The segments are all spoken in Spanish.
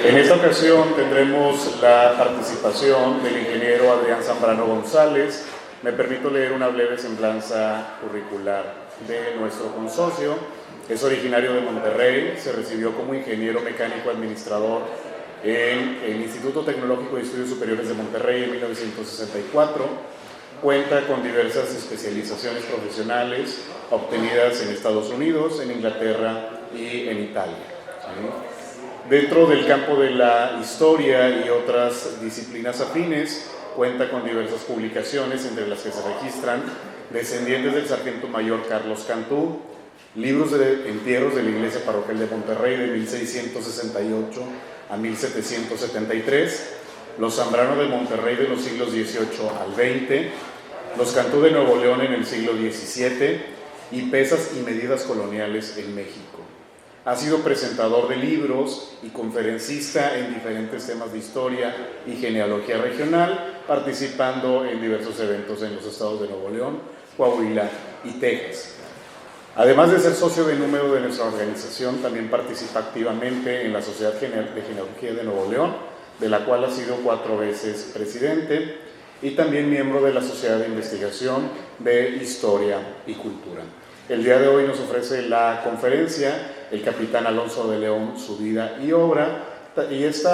En esta ocasión tendremos la participación del ingeniero Adrián Zambrano González. Me permito leer una breve semblanza curricular de nuestro consorcio. Es originario de Monterrey, se recibió como ingeniero mecánico administrador en el Instituto Tecnológico de Estudios Superiores de Monterrey en 1964. Cuenta con diversas especializaciones profesionales obtenidas en Estados Unidos, en Inglaterra y en Italia. Dentro del campo de la historia y otras disciplinas afines, cuenta con diversas publicaciones, entre las que se registran Descendientes del Sargento Mayor Carlos Cantú, Libros de entierros de la Iglesia Parroquial de Monterrey de 1668 a 1773, Los Zambrano de Monterrey de los siglos XVIII al XX, Los Cantú de Nuevo León en el siglo XVII y Pesas y medidas coloniales en México. Ha sido presentador de libros y conferencista en diferentes temas de historia y genealogía regional, participando en diversos eventos en los estados de Nuevo León, Coahuila y Texas. Además de ser socio de número de nuestra organización, también participa activamente en la Sociedad de Genealogía de Nuevo León, de la cual ha sido 4 veces presidente, y también miembro de la Sociedad de Investigación de Historia y Cultura. El día de hoy nos ofrece la conferencia el capitán Alonso de León, su vida y obra, y es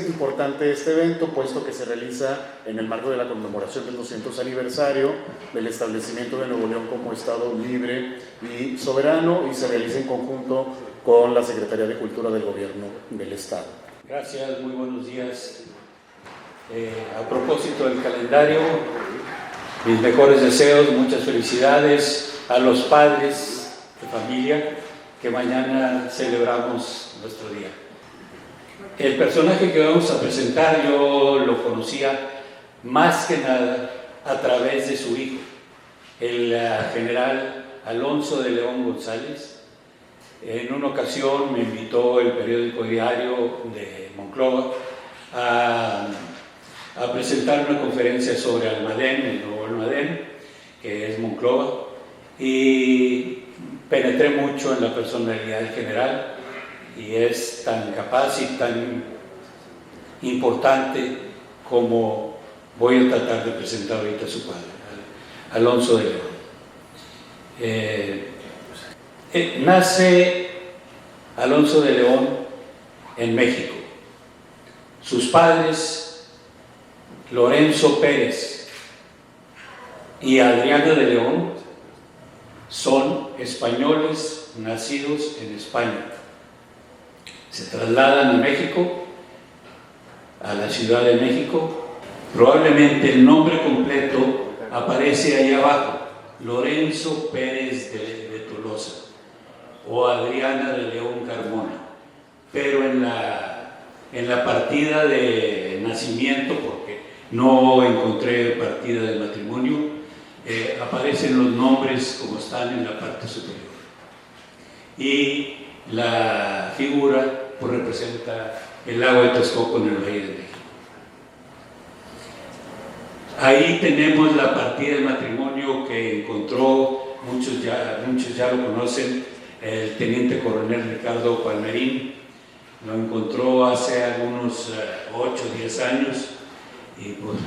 importante este evento, puesto que se realiza en el marco de la conmemoración del 200 aniversario del establecimiento de Nuevo León como Estado libre y soberano, y se realiza en conjunto con la Secretaría de Cultura del Gobierno del Estado. Gracias, muy buenos días. A propósito del calendario, mis mejores deseos, muchas felicidades a los padres de familia, que mañana celebramos nuestro día. El personaje que vamos a presentar yo lo conocía más que nada a través de su hijo, el general Alonso de León González. En una ocasión me invitó el periódico Diario de Monclova a presentar una conferencia sobre Almadén, el nuevo Almadén, que es Monclova, y penetré mucho en la personalidad del general, y es tan capaz y tan importante como voy a tratar de presentar ahorita a su padre, Alonso de León. Nace Alonso de León en México. Sus padres, Lorenzo Pérez y Adriana de León, son españoles nacidos en España. Se trasladan a México, a la Ciudad de México. Probablemente el nombre completo aparece ahí abajo: Lorenzo Pérez de Tolosa o Adriana de León Carmona, pero en la partida de nacimiento, porque no encontré partida de matrimonio, aparecen los nombres como están en la parte superior, y la figura pues representa el lago de Texcoco en el Valle de México. Ahí tenemos la partida de matrimonio que encontró, muchos ya lo conocen, el teniente coronel Ricardo Palmerín. Lo encontró hace algunos 8 o 10 años, y pues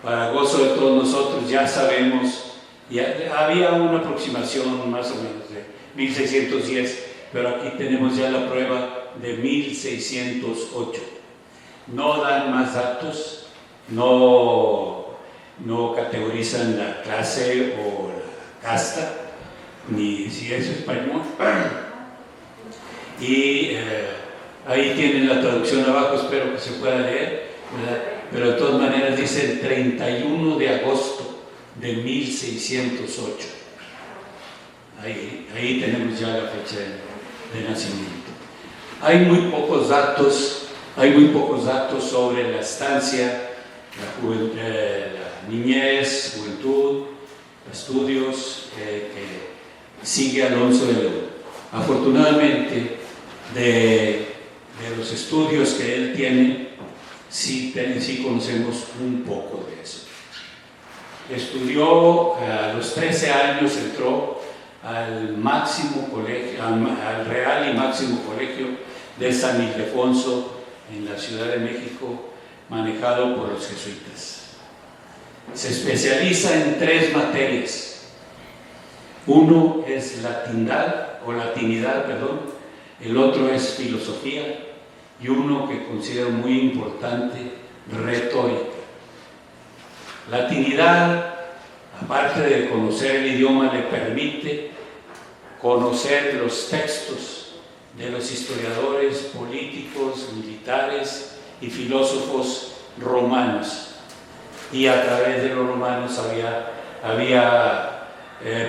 para gozo de todos nosotros ya sabemos, ya había una aproximación más o menos de 1610, pero aquí tenemos ya la prueba de 1608. No dan más datos, no categorizan la clase o la casta, ni si es español. Y ahí tienen la traducción abajo, espero que se pueda leer, ¿verdad? Pero de todas maneras dice el 31 de agosto de 1608. Ahí tenemos ya la fecha de nacimiento. Hay muy pocos datos sobre la estancia, la niñez, juventud, estudios que sigue Alonso de León. Afortunadamente, de los estudios que él tiene, sí conocemos un poco de eso. Estudió, a los 13 años entró al máximo colegio, al Real y Máximo Colegio de San Ildefonso en la Ciudad de México, manejado por los jesuitas. Se especializa en 3 materias. Uno es latinidad, el otro es filosofía, y uno que considero muy importante, retórica. Latinidad, aparte de conocer el idioma, le permite conocer los textos de los historiadores políticos, militares y filósofos romanos. Y a través de los romanos había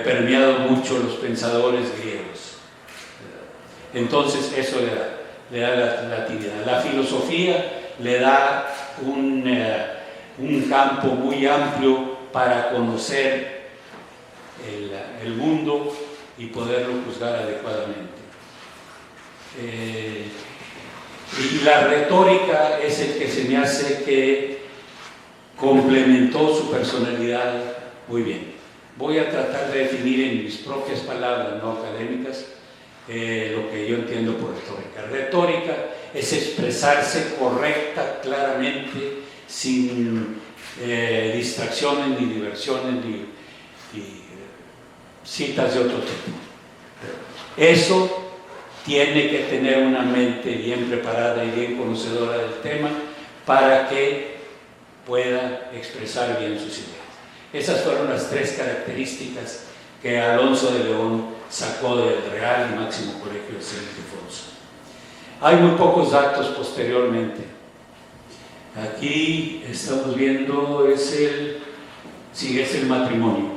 permeado mucho los pensadores griegos. Entonces eso le da la latinidad. La filosofía le da un campo muy amplio para conocer el mundo y poderlo juzgar adecuadamente. Y la retórica es el que se me hace que complementó su personalidad muy bien. Voy a tratar de definir en mis propias palabras, no académicas, lo que yo entiendo por retórica. Retórica es expresarse correcta, claramente, sin distracciones ni diversiones ni citas de otro tipo. Eso tiene que tener una mente bien preparada y bien conocedora del tema para que pueda expresar bien sus ideas. Esas fueron las 3 características que Alonso de León sacó del Real y Máximo Colegio de San Ildefonso. Hay muy pocos datos posteriormente. Aquí estamos viendo, es el matrimonio.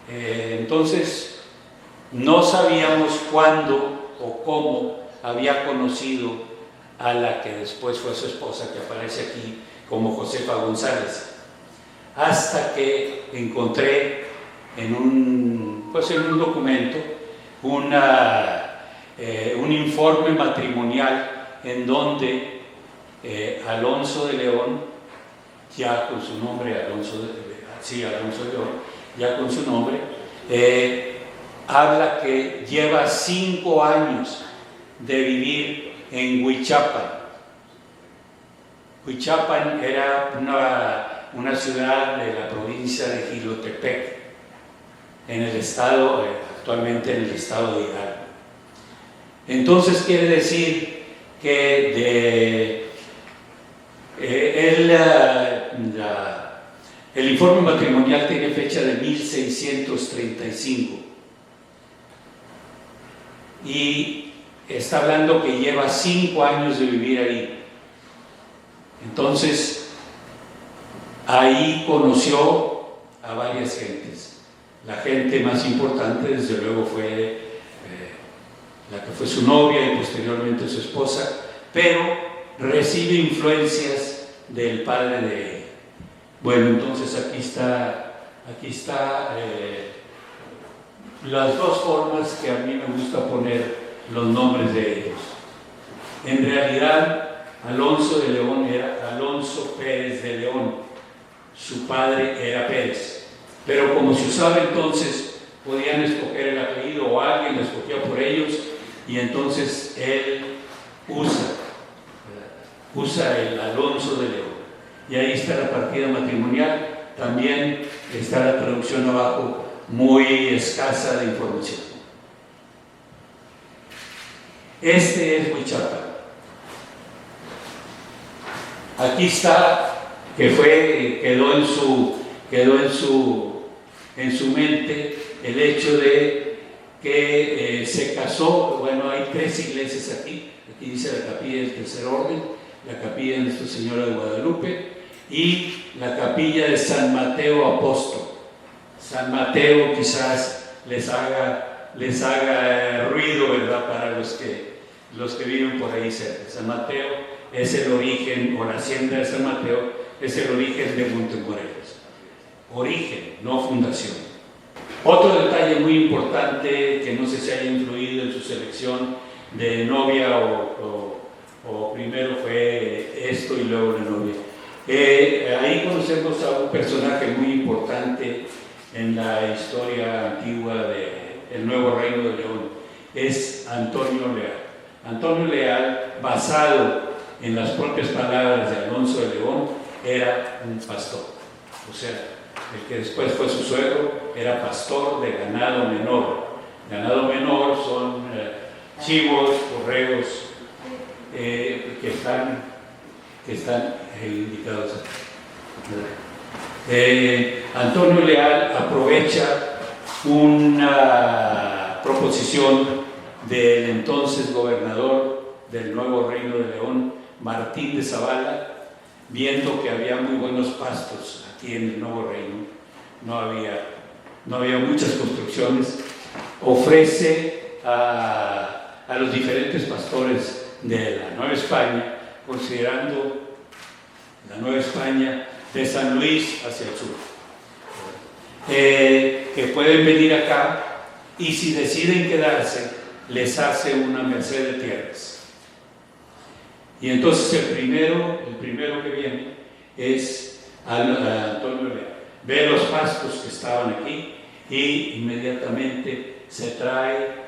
Entonces, no sabíamos cuándo o cómo había conocido a la que después fue su esposa, que aparece aquí como Josefa González, hasta que encontré en un documento un informe matrimonial en donde Alonso de León, ya con su nombre, Alonso de León, ya con su nombre, habla que lleva 5 años de vivir en Huichapan. Huichapan era una ciudad de la provincia de Jilotepec, actualmente en el estado de Hidalgo. Entonces quiere decir que el informe matrimonial tiene fecha de 1635 y está hablando que lleva 5 años de vivir ahí. Entonces, ahí conoció a varias gentes. La gente más importante, desde luego, fue la que fue su novia y posteriormente su esposa, pero recibe influencias del padre de ella. Bueno, entonces aquí está las 2 formas que a mí me gusta poner los nombres de ellos. En realidad, Alonso de León era Alonso Pérez de León, su padre era Pérez, pero como se usaba entonces, podían escoger el apellido o alguien lo escogía por ellos, y entonces él usa el Alonso de León. Y ahí está la partida matrimonial, también está la traducción abajo, muy escasa de información. Este es Huichapan. Aquí está, que quedó en su mente el hecho de que se casó. Bueno, hay 3 iglesias aquí dice la capilla del Tercer Orden, la capilla de Nuestra Señora de Guadalupe y la capilla de San Mateo Apóstol. San Mateo quizás les haga ruido, ¿verdad?, para los que viven por ahí cerca. San Mateo es el origen, o la hacienda de San Mateo es el origen de Montemorelos. Origen, no fundación. Otro detalle muy importante que no sé si haya influido en su selección de novia o primero fue esto y luego la novia. Ahí conocemos a un personaje muy importante en la historia antigua del Nuevo Reino de León. Es Antonio Leal. Antonio Leal, basado en las propias palabras de Alonso de León, era un pastor. O sea, el que después fue su suegro era pastor de ganado menor. Ganado menor son chivos, borregos, que están indicados aquí. Antonio Leal aprovecha una proposición del entonces gobernador del Nuevo Reino de León, Martín de Zavala, viendo que había muy buenos pastos aquí en el Nuevo Reino, no había muchas construcciones, ofrece a los diferentes pastores de la Nueva España, considerando la Nueva España de San Luis hacia el sur, que pueden venir acá y si deciden quedarse, les hace una merced de tierras. Y entonces el primero que viene es Antonio Leal. Ve los pastos que estaban aquí y inmediatamente se trae,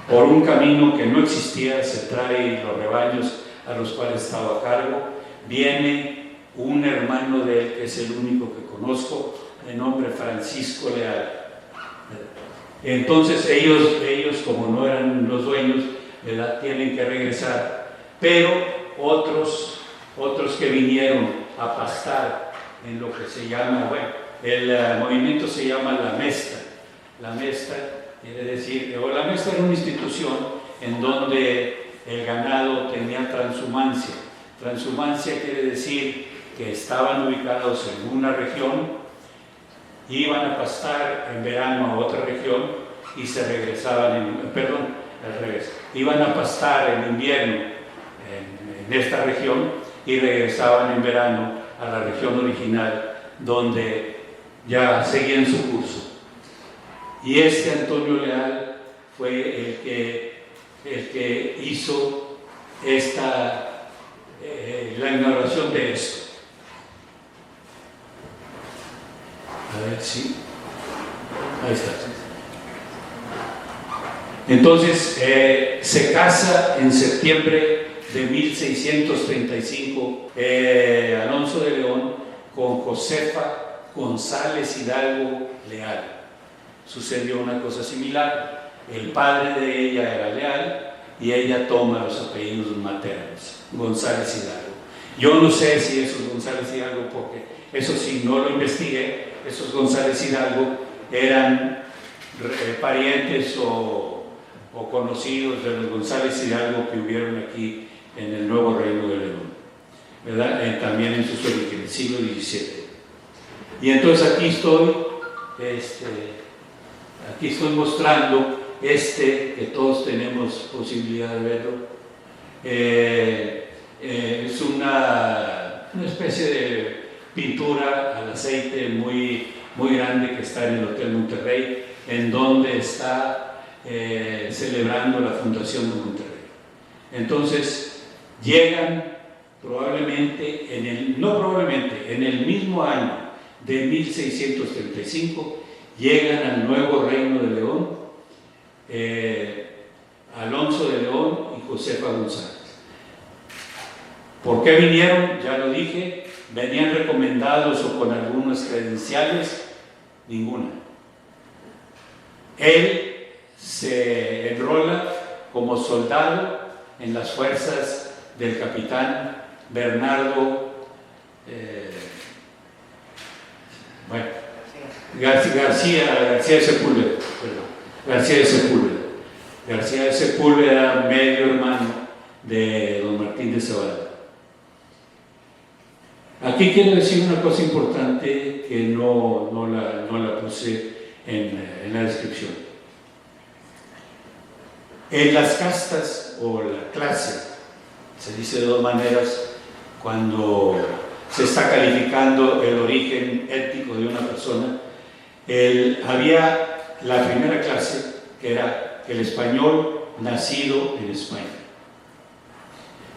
por un camino que no existía, se trae los rebaños a los cuales estaba a cargo. Viene un hermano de él, que es el único que conozco, de nombre Francisco Leal. Entonces ellos como no eran los dueños, tienen que regresar. Pero otros que vinieron a pastar en lo que se llama, el movimiento se llama la Mesta. La Mesta quiere decir, o la Mesta era una institución en donde el ganado tenía transhumancia. Transhumancia quiere decir que estaban ubicados en una región, iban a pastar en verano a otra región y se regresaban, al revés, iban a pastar en invierno en esta región y regresaban en verano a la región original donde ya seguían su curso. Y Antonio Leal fue el que hizo la inauguración de esto. A ver si. Ahí está. Entonces, se casa en septiembre de 1635 Alonso de León con Josefa González Hidalgo Leal. Sucedió una cosa similar. El padre de ella era Leal y ella toma los apellidos maternos, González Hidalgo. Yo no sé si esos González Hidalgo, porque eso sí, no lo investigué, esos González Hidalgo eran parientes o conocidos de los González Hidalgo que hubieron aquí en el Nuevo Reino de León, ¿verdad? También en sus orígenes, siglo XVII. Y entonces aquí estoy mostrando que todos tenemos posibilidad de verlo. Es una especie de pintura al aceite muy, muy grande que está en el Hotel Monterrey, en donde está celebrando la fundación de Monterrey. Entonces llegan probablemente, en el mismo año de 1635, llegan al Nuevo Reino de León Alonso de León y Josefa González. ¿Por qué vinieron? Ya lo dije, venían recomendados o con algunas credenciales, ninguna. Él se enrola como soldado en las fuerzas del capitán Bernardo García de Sepúlveda. García de Sepúlveda era medio hermano de don Martín de Zavala. Aquí quiero decir una cosa importante que no la puse en la descripción. En las castas o la clase, se dice de dos maneras cuando se está calificando el origen étnico de una persona. Había la primera clase, que era el español nacido en España.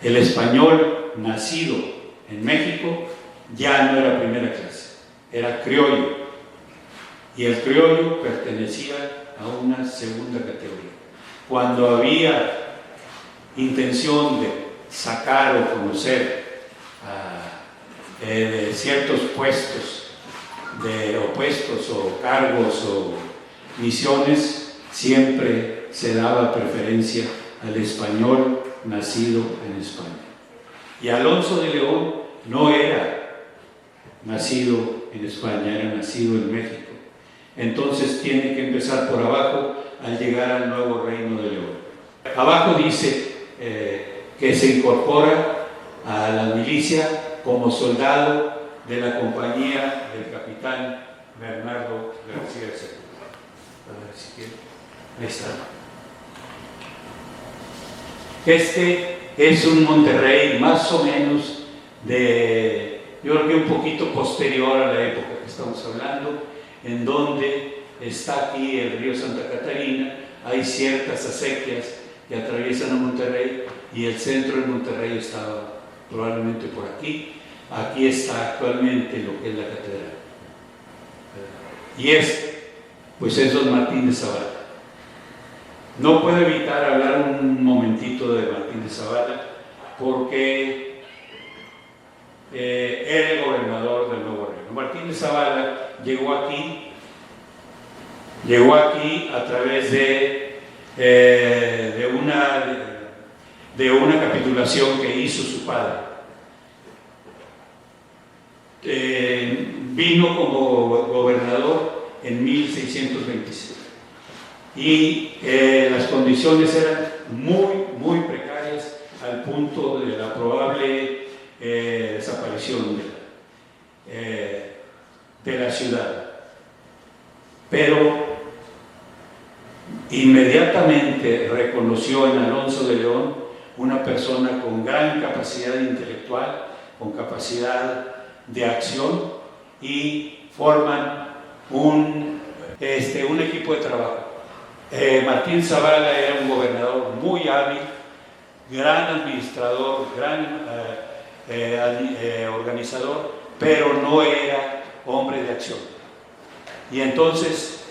El español nacido en México ya no era primera clase, era criollo. Y el criollo pertenecía a una segunda categoría. Cuando había intención de sacar o conocer de ciertos puestos o cargos o misiones, siempre se daba preferencia al español nacido en España. Y Alonso de León no era nacido en España, era nacido en México. Entonces tiene que empezar por abajo al llegar al nuevo Reino de León. Abajo dice que se incorpora a la milicia como soldado de la compañía del capitán Bernardo García de Segura. A ver si quieren. Ahí está. Este es un Monterrey más o menos yo creo que un poquito posterior a la época que estamos hablando, en donde está aquí el río Santa Catarina, hay ciertas acequias que atraviesan a Monterrey y el centro de Monterrey estaba probablemente por aquí. Aquí está actualmente lo que es la catedral. Y pues es Don Martín de Zavala. No puedo evitar hablar un momentito de Martín de Zavala porque era el gobernador del Nuevo Reino. Martín de Zavala llegó aquí a través de una capitulación que hizo su padre. Vino como gobernador en 1626 y las condiciones eran muy precarias al punto de la probable desaparición de la ciudad. Pero inmediatamente reconoció en Alonso de León una persona con gran capacidad intelectual, con capacidad de acción, y forman un equipo de trabajo. Martín Zavala era un gobernador muy hábil, gran administrador, gran organizador, pero no era hombre de acción. Y entonces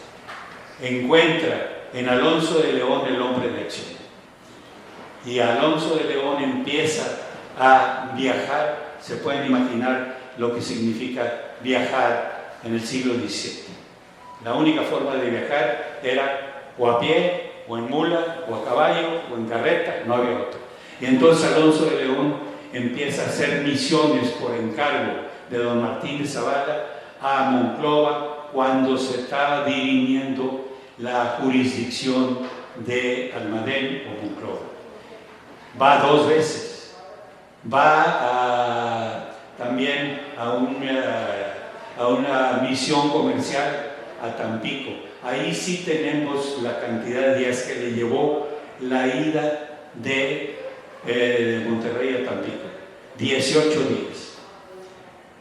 encuentra en Alonso de León el hombre de acción. Y Alonso de León empieza a viajar. Se pueden imaginar lo que significa viajar en el siglo XVII. La única forma de viajar era o a pie, o en mula, o a caballo, o en carreta, no había otra. Y entonces Alonso de León empieza a hacer misiones por encargo de don Martín de Zavala a Monclova cuando se estaba dirimiendo la jurisdicción de Almadén o Monclova. Va 2 veces. Va también a una misión comercial a Tampico. Ahí sí tenemos la cantidad de días que le llevó la ida de Monterrey a Tampico. 18 días.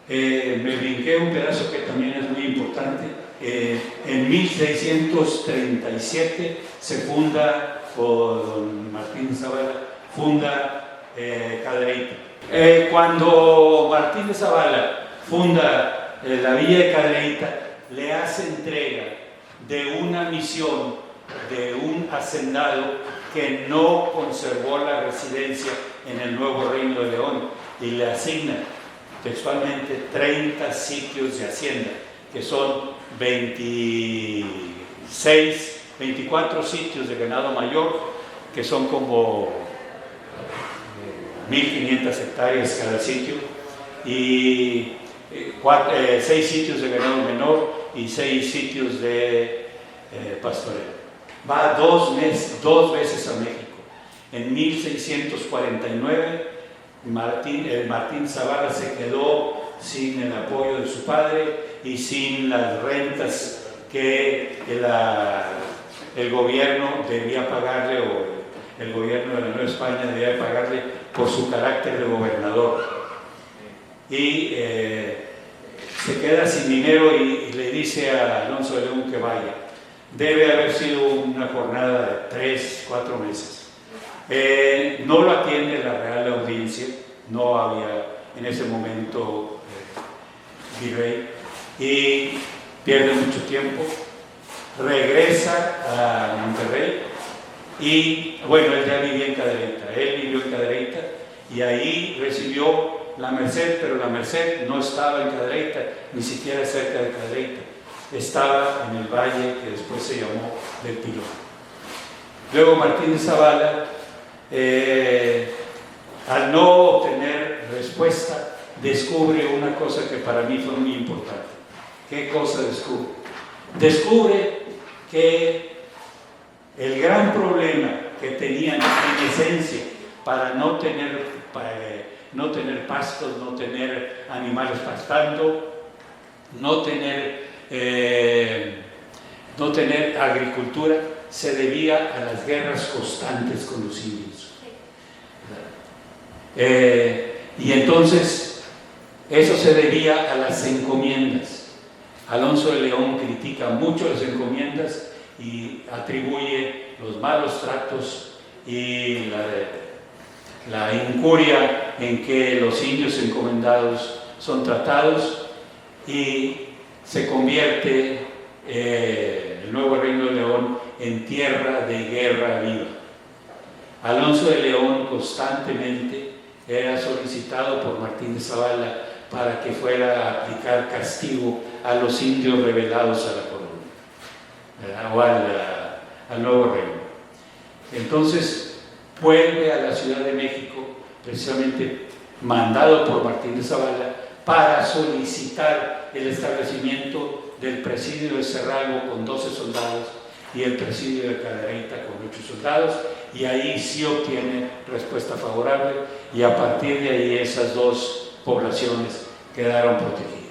Me brinqué un pedazo que también es muy importante. En 1637 se funda, con Martín de Zavala, funda Cadereyta. Cuando Martín de Zavala funda la villa de Cadereyta, le hace entrega de una misión de un hacendado que no conservó la residencia en el nuevo Reino de León y le asigna textualmente 30 sitios de hacienda, que son 24 sitios de ganado mayor, que son como 1.500 hectáreas cada sitio, y 6 sitios de ganado menor y 6 sitios de pastoreo. Va 2 veces a México. En 1649 Martín Zavala se quedó sin el apoyo de su padre y sin las rentas que el gobierno debía pagarle, o el gobierno de la Nueva España debía pagarle por su carácter de gobernador. Y se queda sin dinero y le dice a Alonso de León que vaya. Debe haber sido una jornada de 3-4 meses. No lo atiende la Real Audiencia, no había en ese momento virrey, y pierde mucho tiempo. Regresa a Monterrey Y bueno, él ya vivía en Cadereyta, él vivió en Cadereyta y ahí recibió la Merced, pero la Merced no estaba en Cadereyta, ni siquiera cerca de Cadereyta, estaba en el valle que después se llamó del Pilón. Luego Martín de Zavala, al no obtener respuesta, descubre una cosa que para mí fue muy importante. ¿Qué cosa descubre? Descubre que el gran problema que tenían en esencia para no tener pastos, no tener animales pastando, no tener agricultura, se debía a las guerras constantes con los indios. Y entonces eso se debía a las encomiendas. Alonso de León critica mucho las encomiendas y atribuye los malos tratos y la incuria en que los indios encomendados son tratados, y se convierte el nuevo Reino de León en tierra de guerra viva. Alonso de León constantemente era solicitado por Martín de Zavala para que fuera a aplicar castigo a los indios rebelados a la corona, o al nuevo reino. Entonces vuelve a la Ciudad de México, precisamente mandado por Martín de Zavala, para solicitar el establecimiento del presidio de Cerralbo con 12 soldados y el presidio de Cadereyta con 8 soldados, y ahí sí obtiene respuesta favorable, y a partir de ahí esas dos poblaciones quedaron protegidas.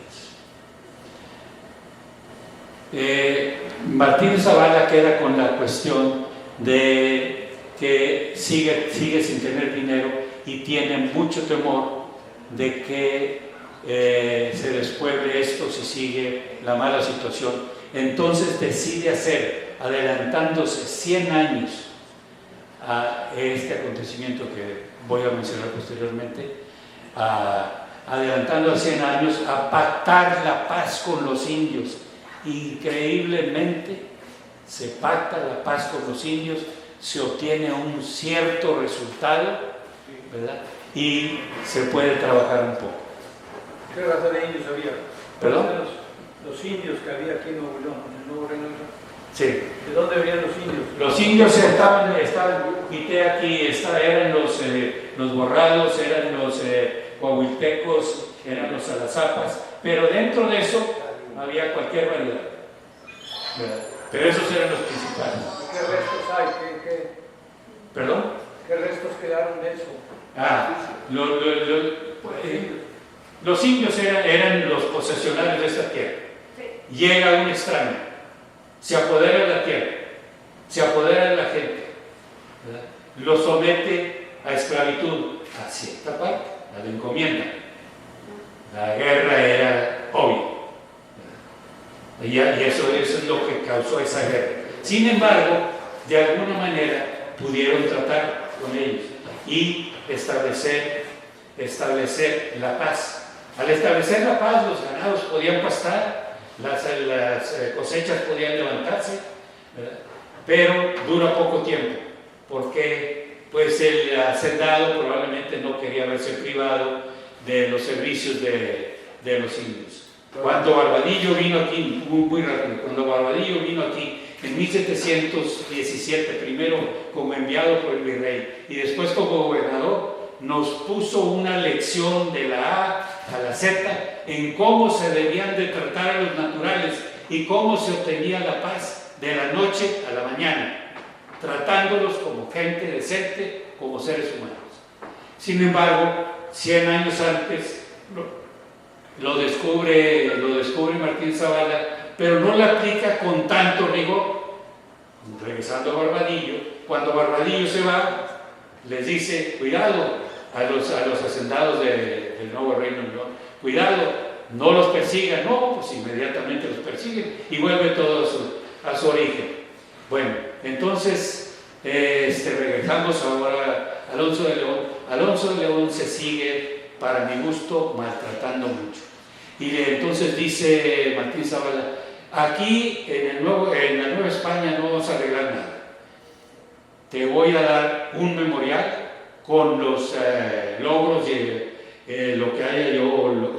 Martín de Zavala queda con la cuestión de que sigue sin tener dinero y tiene mucho temor de que se despueble esto si sigue la mala situación. Entonces decide hacer, adelantándose 100 años a este acontecimiento que voy a mencionar posteriormente, adelantando a 100 años a pactar la paz con los indios. Increíblemente se pacta la paz con los indios, se obtiene un cierto resultado, ¿verdad? Y se puede trabajar un poco. ¿Qué raza de indios había? ¿Perdón? Los indios que había aquí en Nuevo León, en el Nuevo Reino de León. Sí. ¿De dónde venían los indios? Los indios estaban quité aquí, eran los borrados, eran los coahuiltecos, eran los alazapas, pero dentro de eso había cualquier variedad, ¿verdad? Pero esos eran los principales. ¿Qué restos hay? ¿Perdón? ¿Qué restos quedaron de eso? Los indios eran los posesionarios de esta tierra. Llega un extraño, se apodera de la tierra, se apodera de la gente, ¿verdad? Lo somete a esclavitud a cierta parte, la de encomienda. La guerra era obvia, y eso es lo que causó esa guerra. Sin embargo, de alguna manera pudieron tratar con ellos y establecer la paz. Al establecer la paz, los ganados podían pastar, las cosechas podían levantarse, ¿verdad? Pero dura poco tiempo, porque pues el hacendado probablemente no quería verse privado de los servicios de los indios. Cuando Barbadillo vino aquí, muy rápido, cuando Barbadillo vino aquí en 1717, primero como enviado por el virrey y después como gobernador, nos puso una lección de la A a la Z en cómo se debían de tratar a los naturales y cómo se obtenía la paz de la noche a la mañana, tratándolos como gente decente, como seres humanos. Sin embargo, 100 años antes lo descubre Martín Zavala, pero no la aplica con tanto rigor. Regresando a Barbadillo, cuando Barbadillo se va, les dice: cuidado a los hacendados del nuevo Reino de León, cuidado, no los persigan. No, pues inmediatamente los persiguen y vuelve todo a su origen. Bueno, entonces regresamos ahora a Alonso de León. Alonso de León se sigue, para mi gusto, maltratando mucho. Y entonces dice Martín Zavala: aquí en la Nueva España no vamos a arreglar nada. te voy a dar un memorial con los logros y lo que haya yo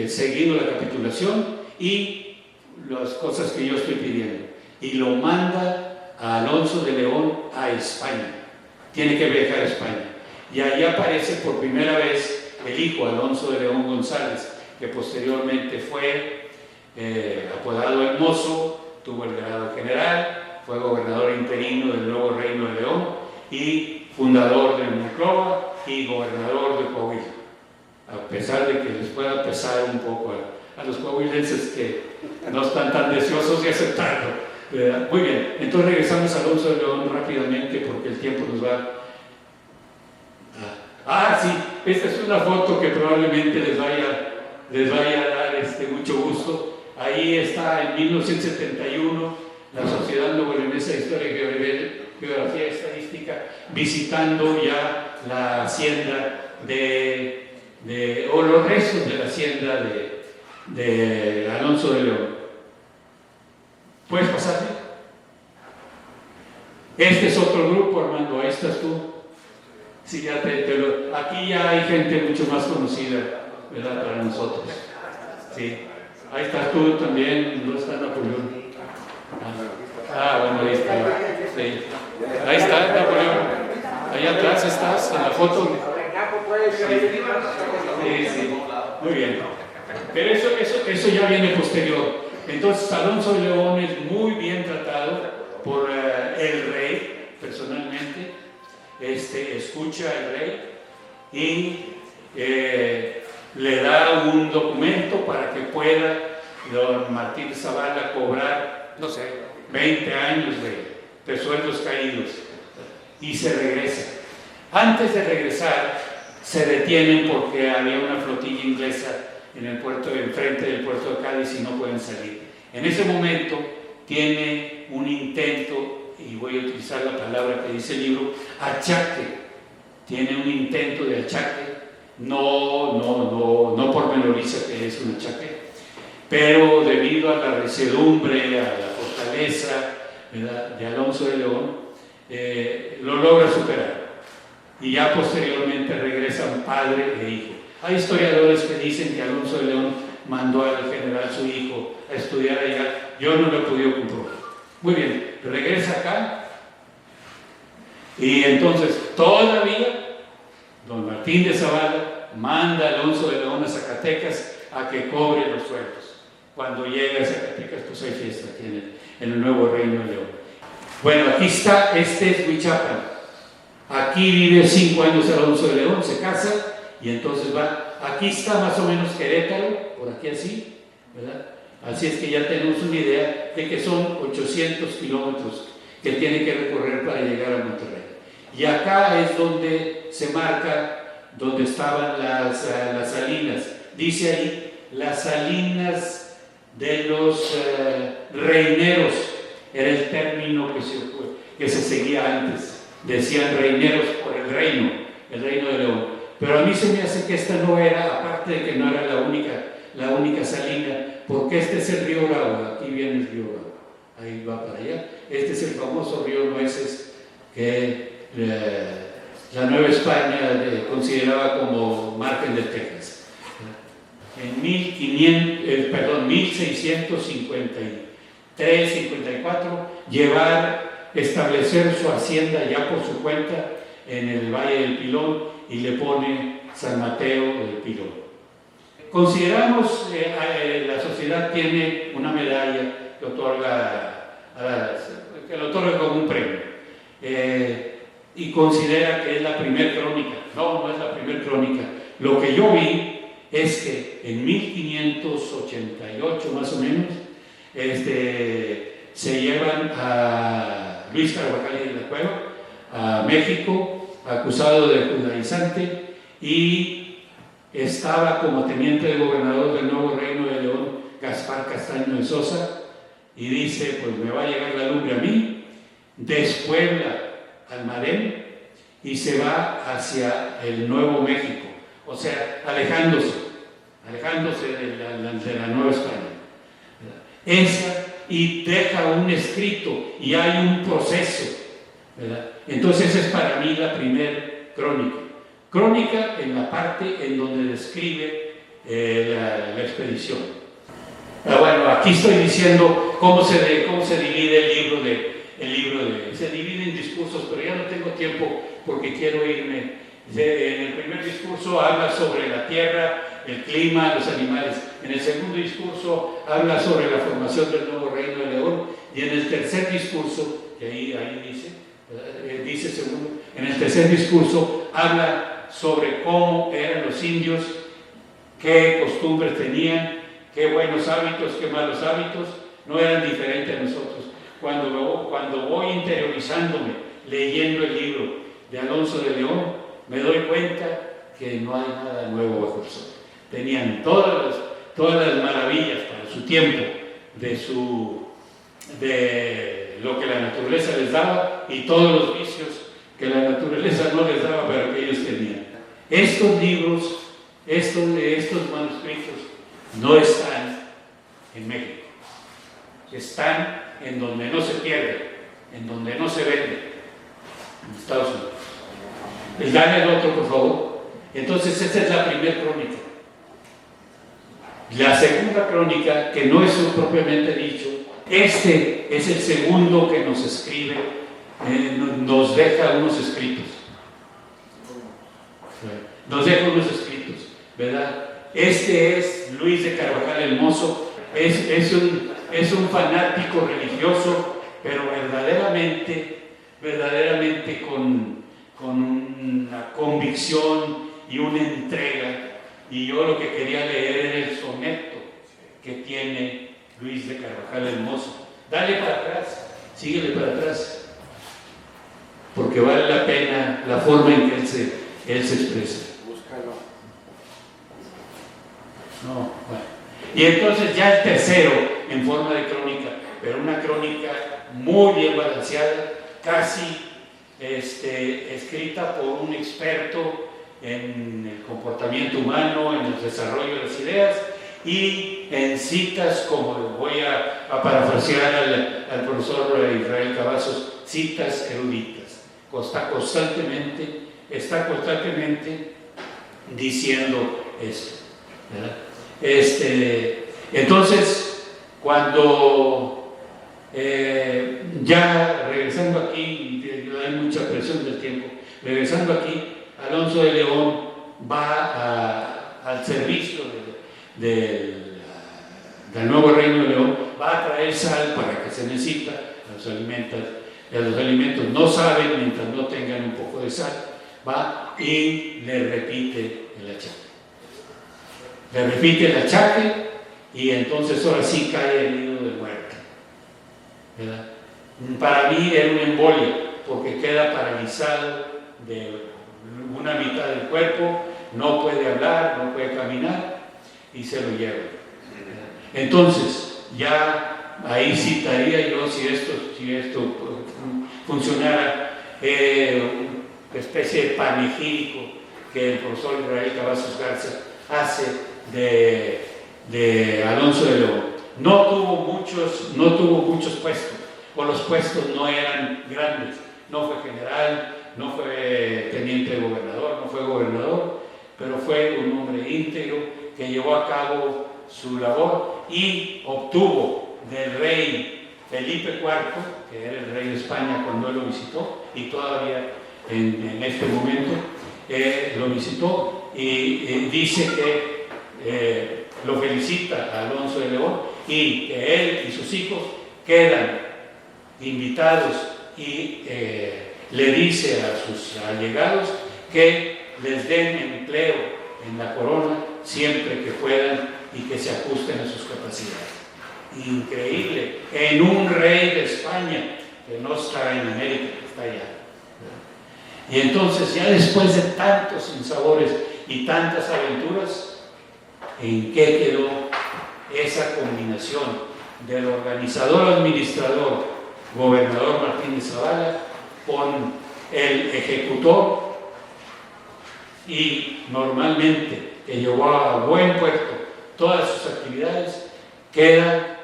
seguido la capitulación y las cosas que yo estoy pidiendo. Y lo manda a Alonso de León a España. Tiene que viajar a España. Y ahí aparece por primera vez el hijo Alonso de León González, que posteriormente fue apodado El Mozo, tuvo el grado general, fue gobernador interino del nuevo Reino de León y fundador de Monclova y gobernador de Coahuila. A pesar de que les pueda pesar un poco a los coahuilenses que no están tan deseosos de aceptarlo. Muy bien, entonces regresamos a Alonso de León rápidamente porque el tiempo nos va. Sí, esta es una foto que probablemente les vaya a dar mucho gusto. Ahí está en 1971 la Sociedad Nuevo-Leonesa de Historia y Geografía Estadística visitando ya la hacienda o los restos de la hacienda de Alonso de León. ¿Puedes pasarme? Este es otro grupo, Armando, ahí estás tú. Sí, ya aquí ya hay gente mucho más conocida, ¿verdad? Para nosotros. Sí. Ahí estás tú también, no está Napoleón. Bueno, ahí está. Sí. Ahí está Napoleón. Ahí atrás estás, en la foto. Sí. Muy bien. Pero eso ya viene posterior. Entonces, Alonso de León es muy bien tratado por el rey, personalmente. Escucha al rey y le da un documento para que pueda don Martín de Zavala cobrar, 20 años de sueldos caídos, y se regresa. Antes de regresar se detienen porque había una flotilla inglesa en el puerto, enfrente del puerto de Cádiz, y no pueden salir. En ese momento tiene un intento, y voy a utilizar la palabra que dice el libro, achaque. Tiene un intento de achaque, no pormenoriza que es un achaque, pero debido a la resedumbre, a la fortaleza, ¿verdad?, de Alonso de León, lo logra superar. Y ya posteriormente regresan padre e hijo. Hay historiadores que dicen que Alonso de León mandó al general su hijo a estudiar allá. Yo no lo he podido comprobar. Muy bien, regresa acá y entonces todavía don Martín de Zavala manda a Alonso de León a Zacatecas a que cobre los sueldos. Cuando llega a Zacatecas, pues hay fiesta aquí en el nuevo Reino de León. Bueno, aquí está, este es Huichapan. Aquí vive 5 años Alonso de León, se casa y entonces va. Aquí está más o menos Querétaro, por aquí así, ¿verdad? Así es que ya tenemos una idea de que son 800 kilómetros que tiene que recorrer para llegar a Monterrey. Y acá es donde se marca, donde estaban las salinas. Dice ahí, las salinas de los reineros, era el término que se seguía antes. Decían reineros por el Reino de León. Pero a mí se me hace que esta no era, aparte de que no era la única salina, porque este es el río Bravo, aquí viene el río Bravo, ahí va para allá. Este es el famoso río Nueces que la Nueva España consideraba como margen de Texas. En 1653-54, establecer su hacienda ya por su cuenta en el Valle del Pilón y le pone San Mateo del Pilón. Consideramos la sociedad tiene una medalla que le otorga como un premio y considera que es la primer crónica. No es la primer crónica. Lo que yo vi es que en 1588 más o menos se llevan a Luis Carvajal de la Cueva a México, acusado de judaizante, y estaba como teniente de gobernador del nuevo Reino de León Gaspar Castaño de Sosa, y dice, pues me va a llegar la lumbre a mí, despuebla Almadén y se va hacia el Nuevo México, o sea, alejándose de la Nueva España. Y deja un escrito, y hay un proceso ¿verdad? Entonces esa es para mí la primer crónica. Crónica en la parte en donde describe la expedición. Bueno, aquí estoy diciendo cómo se divide el libro se divide en discursos, pero ya no tengo tiempo porque quiero irme. En el primer discurso habla sobre la tierra, el clima, los animales. En el segundo discurso habla sobre la formación del nuevo reino de León. Y en el tercer discurso, que ahí dice segundo, en el tercer discurso habla sobre cómo eran los indios, qué costumbres tenían, qué buenos hábitos, qué malos hábitos, no eran diferentes a nosotros. Cuando voy interiorizándome, leyendo el libro de Alonso de León, me doy cuenta que no hay nada nuevo bajo el sol. Tenían todas las maravillas para su tiempo, de lo que la naturaleza les daba y todos los vicios que la naturaleza no les daba, pero que ellos tenían. Estos libros, estos manuscritos, no están en México. Están en donde no se pierde, en donde no se vende, en Estados Unidos. Dale el otro, por favor. Entonces, esta es la primera crónica. La segunda crónica, que no es propiamente dicho, este es el segundo que nos escribe, nos deja unos escritos. Nos deja unos escritos, ¿verdad? Este es Luis de Carvajal el Mozo, es un fanático religioso, pero verdaderamente con una convicción y una entrega. Y yo lo que quería leer era el soneto que tiene Luis de Carvajal el Mozo. Dale para atrás, síguele para atrás, porque vale la pena la forma en que él se expresa. Búscalo. No, bueno. Y entonces ya el tercero en forma de crónica, pero una crónica muy bien balanceada, casi escrita por un experto en el comportamiento humano, en el desarrollo de las ideas y en citas, como voy a parafrasear al profesor Israel Cavazos, citas eruditas. Está constantemente diciendo esto, ¿verdad? Entonces, cuando ya regresando aquí, hay mucha presión del tiempo, regresando aquí, Alonso de León va al servicio del nuevo reino de León, va a traer sal para que se necesita, los alimentos no saben mientras no tengan un poco de sal, va y le repite el achaque. Le repite el achaque y entonces ahora sí cae herido de muerte, ¿verdad? Para mí era una embolia porque queda paralizado de una mitad del cuerpo, no puede hablar, no puede caminar y se lo lleva. Entonces, ya ahí citaría yo, si esto funcionara, una especie de panegírico que el profesor Israel Cavazos Garza hace de Alonso de León. No tuvo muchos puestos, o los puestos no eran grandes, no fue general, no fue teniente de gobernador, no fue gobernador, pero fue un hombre íntegro que llevó a cabo su labor y obtuvo del rey Felipe IV, que era el rey de España cuando él lo visitó, y todavía en este momento lo visitó, y dice que lo felicita a Alonso de León y que él y sus hijos quedan invitados y le dice a sus allegados que les den empleo en la corona siempre que puedan y que se ajusten a sus capacidades. Increíble, en un rey de España que no está en América, que está allá. Y entonces ya después de tantos sinsabores y tantas aventuras, ¿en qué quedó esa combinación del organizador administrador gobernador Martínez Zavala con el ejecutor y normalmente que llevó a buen puerto todas sus actividades? Queda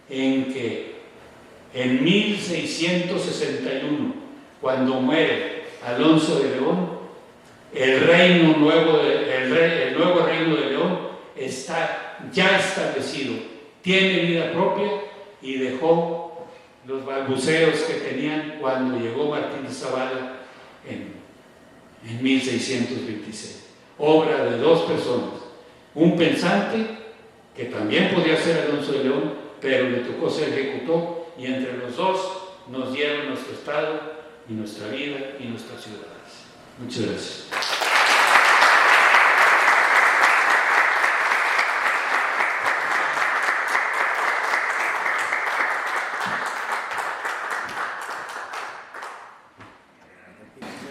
en que en 1661 cuando muere Alonso de León, el nuevo reino de León está ya establecido, tiene vida propia y dejó los balbuceos que tenían cuando llegó Martín de Zavala en 1626. Obra de dos personas, un pensante que también podía ser Alonso de León, pero le tocó ser ejecutor, y entre los dos nos dieron nuestro Estado y nuestra vida y nuestras ciudades. Muchas gracias.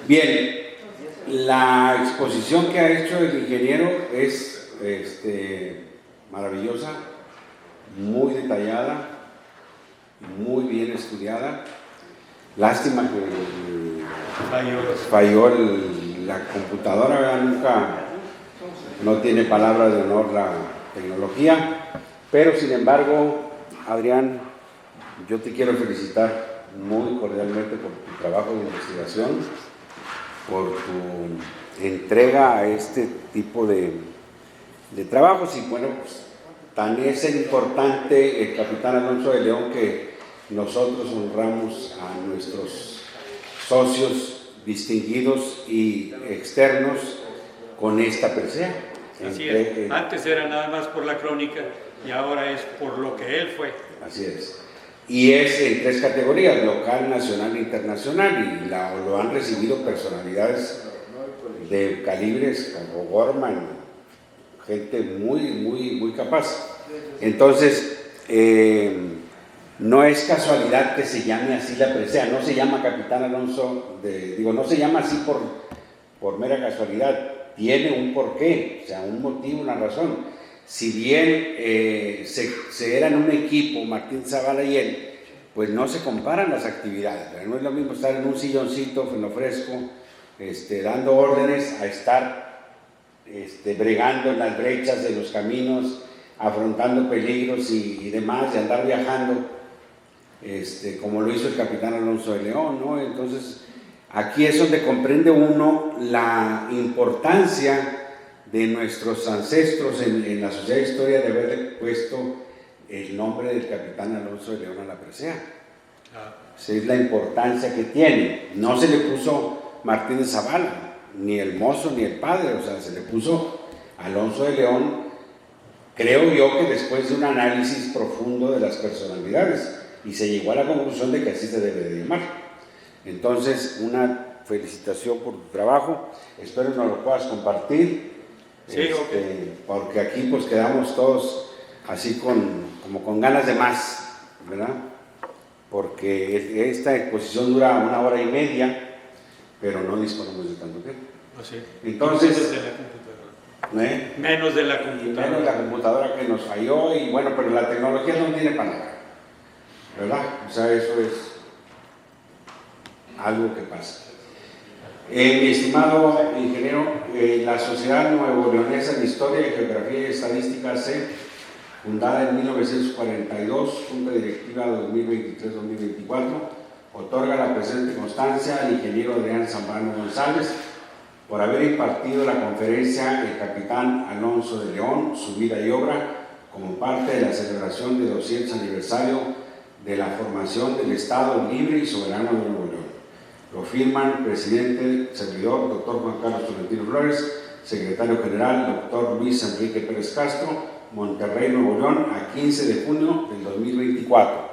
Bien, la exposición que ha hecho el ingeniero es maravillosa, muy detallada, muy bien estudiada. Lástima que falló la computadora, ¿verdad? Nunca, no tiene palabra de honor la tecnología, pero sin embargo, Adrián, yo te quiero felicitar muy cordialmente por tu trabajo de investigación, por tu entrega a este tipo de trabajos. Y bueno, pues tan es importante el capitán Alonso de León que nosotros honramos a nuestros socios distinguidos y externos con esta presea. Así es. Antes era nada más por la crónica y ahora es por lo que él fue. Así es. Y es en 3 categorías, local, nacional e internacional, y lo han recibido personalidades de calibres como Gorman, gente muy capaz. Entonces, no es casualidad que se llame así la presea, no se llama Capitán Alonso, no se llama así por mera casualidad, tiene un porqué, o sea, un motivo, una razón. Si bien se eran un equipo, Martín Zavala y él, pues no se comparan las actividades, ¿verdad? No es lo mismo estar en un silloncito en lo fresco, dando órdenes, a estar bregando en las brechas de los caminos, afrontando peligros y demás, de andar viajando, como lo hizo el capitán Alonso de León, ¿no? Entonces, aquí es donde comprende uno la importancia de nuestros ancestros en la sociedad de historia de haberle puesto el nombre del capitán Alonso de León a la presea. Esa es la importancia que tiene. No se le puso Martín de Zavala, ni el mozo ni el padre, o sea, se le puso Alonso de León, creo yo que después de un análisis profundo de las personalidades, y se llegó a la conclusión de que así se debe de llamar. Entonces, una felicitación por tu trabajo, espero que nos lo puedas compartir. Sí, okay. Porque aquí pues quedamos todos así como con ganas de más, ¿verdad? Porque esta exposición dura 1 hora y media, pero no disponemos de tanto tiempo. Sí. Entonces, menos de la computadora. Menos la computadora que nos falló, y bueno, pero la tecnología no tiene palabra, ¿verdad? O sea, eso es algo que pasa. Mi estimado ingeniero, la Sociedad Nuevo Leonesa de Historia, Geografía y Estadística C, fundada en 1942, Junta Directiva 2023-2024, otorga la presente constancia al ingeniero Adrián Zambrano González por haber impartido la conferencia El Capitán Alonso de León, su vida y obra, como parte de la celebración del 200 aniversario de la formación del Estado Libre y Soberano de Nuevo León. Lo firman presidente, servidor, doctor Juan Carlos Tolentino Flores, secretario general, doctor Luis Enrique Pérez Castro, Monterrey, Nuevo León, a 15 de junio del 2024.